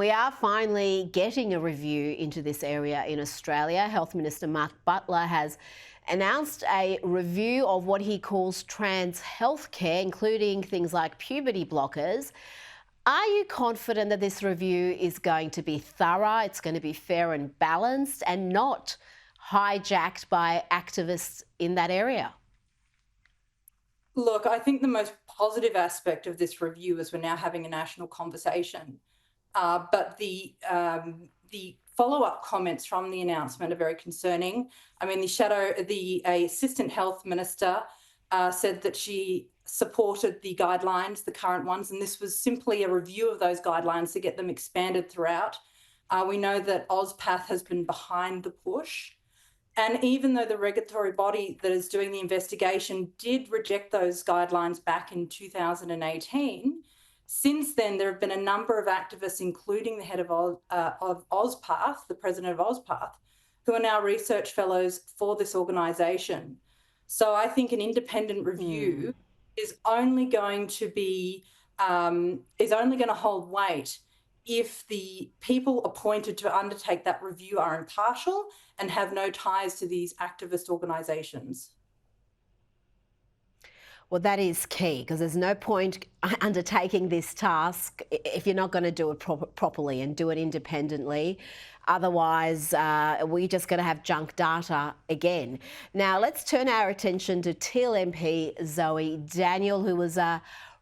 We are finally getting a review into this area in Australia. Health Minister Mark Butler has announced a review of what he calls trans healthcare, including things like puberty blockers. Are you confident that this review is going to be thorough, it's going to be fair and balanced and not hijacked by activists in that area? Look, I think the most positive aspect of this review is we're now having a national conversation. But the follow-up comments from the announcement are very concerning. I mean, the assistant health minister said that she supported the guidelines, the current ones, and this was simply a review of those guidelines to get them expanded throughout. We know that OzPath has been behind the push. And even though the regulatory body that is doing the investigation did reject those guidelines back in 2018, since then there have been a number of activists, including the head of OzPath, the president of OzPath, who are now research fellows for this organisation. So I think an independent review is only going to hold weight if the people appointed to undertake that review are impartial and have no ties to these activist organisations. Well, that is key, because there's no point undertaking this task if you're not going to do it properly and do it independently. Otherwise, we're just going to have junk data again. Now, let's turn our attention to Teal MP Zoe Daniel, who was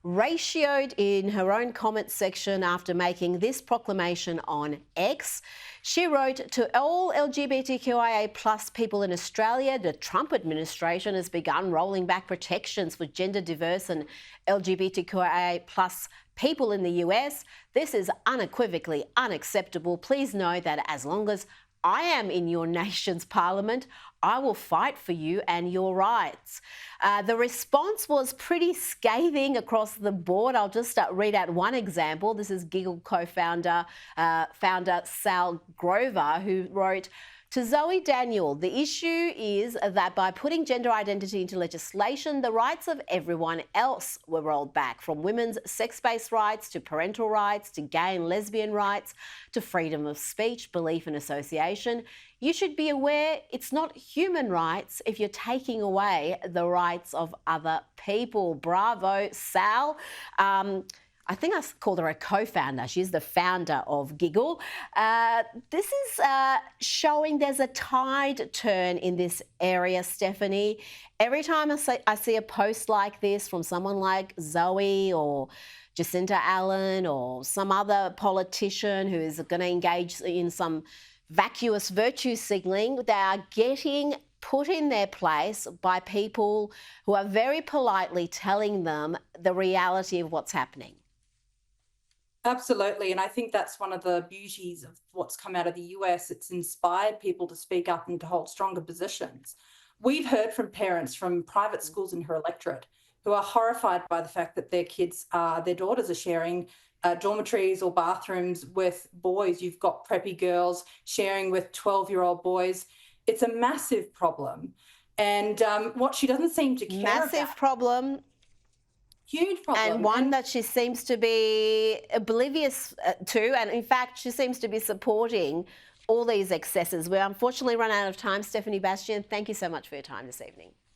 ratioed in her own comment section after making this proclamation on X. She wrote, "To all LGBTQIA plus people in Australia, the Trump administration has begun rolling back protections for gender diverse and LGBTQIA plus people in the US. This is unequivocally unacceptable. Please know that as long as I am in your nation's parliament, I will fight for you and your rights." The response was pretty scathing across the board. I'll just read out one example. This is Giggle co-founder Sal Grover, who wrote, "To Zoe Daniel, the issue is that by putting gender identity into legislation, the rights of everyone else were rolled back, from women's sex-based rights to parental rights to gay and lesbian rights to freedom of speech, belief and association. You should be aware it's not human rights if you're taking away the rights of other people." Bravo, Sal. I think I called her a co-founder. She's the founder of Giggle. This is showing there's a tide turn in this area, Stephanie. Every time I see a post like this from someone like Zoe or Jacinta Allen or some other politician who is going to engage in some vacuous virtue signalling, they are getting put in their place by people who are very politely telling them the reality of what's happening. Absolutely. And I think that's one of the beauties of what's come out of the US. It's inspired people to speak up and to hold stronger positions. We've heard from parents from private schools in her electorate who are horrified by the fact that their daughters are sharing dormitories or bathrooms with boys. You've got preppy girls sharing with 12-year-old boys. It's a massive problem. And what she doesn't seem to care about... Massive problem. Huge problem. And one that she seems to be oblivious to. And in fact, she seems to be supporting all these excesses. We unfortunately run out of time. Stephanie, Bastiaan, thank you so much for your time this evening.